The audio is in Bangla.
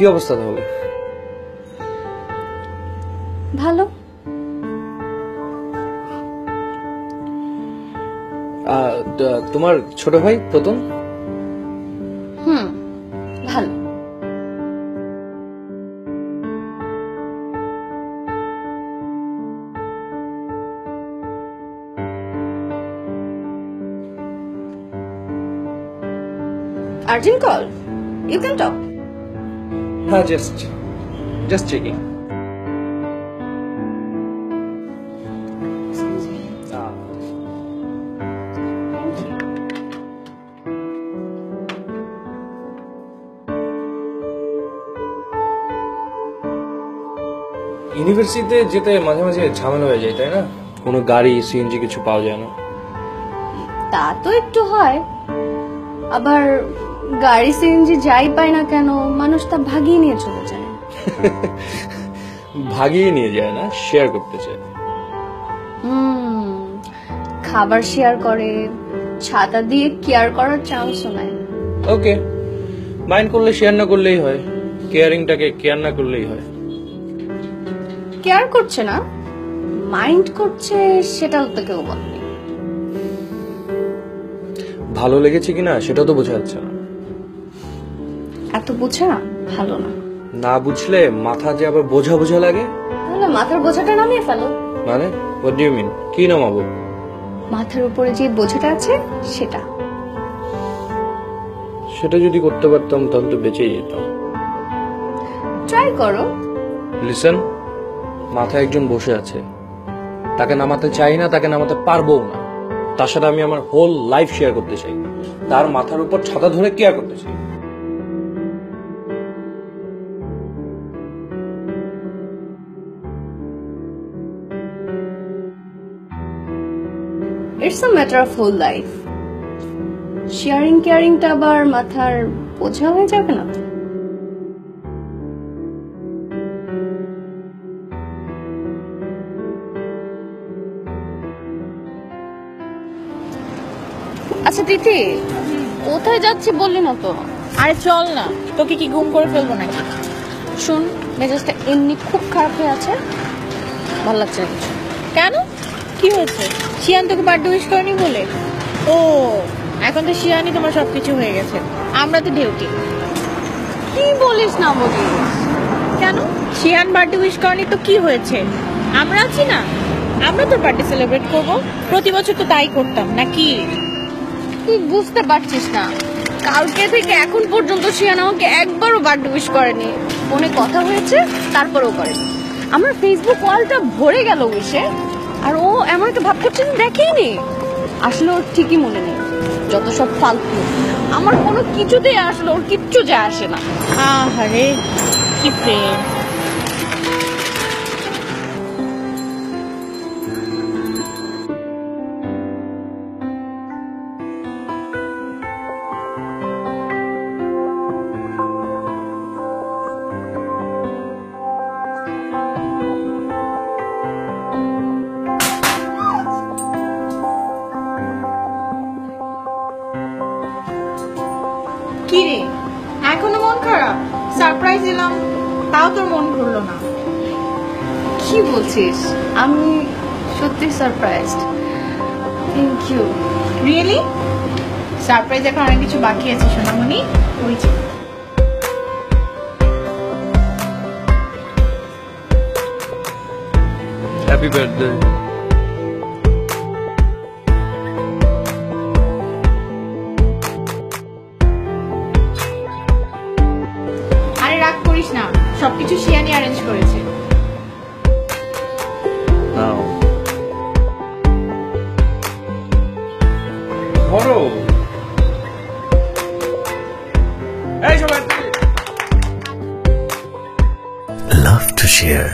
কি অবস্থা তাহলে? ভালো। তোমার ছোট ভাই প্রথম? ভালো। Urgent call. You can talk. হ্যাঁ, just checking. ইউনিভার্সিটিতে যেতে মাঝে মাঝে ঝামেলা হয়ে যায়, তাই না? কোনো গাড়ি সিএনজি কিছু পাওয়া যায় না। তা তো একটু হয়, আবার গাড়ি সিএনজি যাই পায় না কেন মানুষ তা ভাগিয়ে নিয়ে চলে যায়। ভাগিয়ে নিয়ে যায় না, শেয়ার করতে চায়। খাবার শেয়ার করে, ছাতা দিয়ে কেয়ার করার চান্সও নেয়। ওকে, মাইন্ড করলে শেয়ার না করলেই হয়, কেয়ারিংটাকে কেয়ার না করলেই হয়। কেয়ার করছে না, মাইন্ড করছে, সেটাও তো কেউ বলেনি। ভালো লেগেছে কিনা সেটা তো বোঝা যাচ্ছে না। এত বোঝা ভালো না। না বুঝলে মাথা যে আবার বোঝা বোঝা লাগে। তাহলে মাথার বোঝাটা নামিয়ে ফেলো। মানে হোয়াট ডু ইউ মিন? কি নামাবো? মাথার উপরে যে বোঝাটা আছে সেটা। সেটা যদি করতে পারতাম তাহলে তো বেঁচেই যেতাম। ট্রাই করো। লিসেন, মাথায় একজন বসে আছে, তাকে নামাতে চাই না, তাকে নামাতে পারবো না। তার সাথে আমি আমার হোল লাইফ শেয়ার করতে চাই, তার মাথার উপর ছাতা ধরে কেয়ার করতে চাই। It's a matter of whole life. Sharing কেয়ারিংটা আবার মাথার বোঝা হয়ে যাবে না? আচ্ছা তিথি, কোথায় যাচ্ছি বললি না তো? আরে চল না, তোকে কি গুম করে ফেলবো নাকি? শুন, মেজাজটা এমনি খুব খারাপ হয়ে আছে, ভালো লাগছে না কিছু। কেন, কি হয়েছে? শিয়ান তোকে বার্থডে উইশ করেনি বলে? ও, এখন তো শিয়ানই তোমার সবকিছু হয়ে গেছে, আমরা তো ঢেউটি। কি বলিস না বলিস? কেন, শিয়ান বার্থডে উইশ করেনি তো কি হয়েছে? আমরা আছি না, আমরা তোর বার্থডে সেলিব্রেট করবো। প্রতি বছর তো তাই করতাম নাকি? তুই বুঝতে পারছিস না, কালকে থেকে এখন পর্যন্ত শিয়ান আমাকে একবারও বার্থডে উইশ করেনি। ফোনে কথা হয়েছে, তারপরেও করেনি। আমার ফেসবুক ওয়ালটা ভরে গেল উইশে, আর ও এমন একটা ভাব করছে দেখেইনি। আসলে ওর ঠিকই মনে নেই, যত সব ফালতু। আমার কোনো কিছুতেই আসলে ওর কিচ্ছু যায় আসে না। আহারে কি প্রেম। কিরে, এখনো মন খারাপ? সারপ্রাইজ দিলাম, তাও তোর মন ভরলো না? কি বলছিস? আমি সত্যি surprised. Thank you. Really? Surprise এখন অনেক কিছু বাকি আছে সোনামণি, ওই যে। Happy birthday. আরে রাগ করিস না, সবকিছু শিয়ানি অ্যারেঞ্জ করেছে। ধরো এই সবাই। Love to share.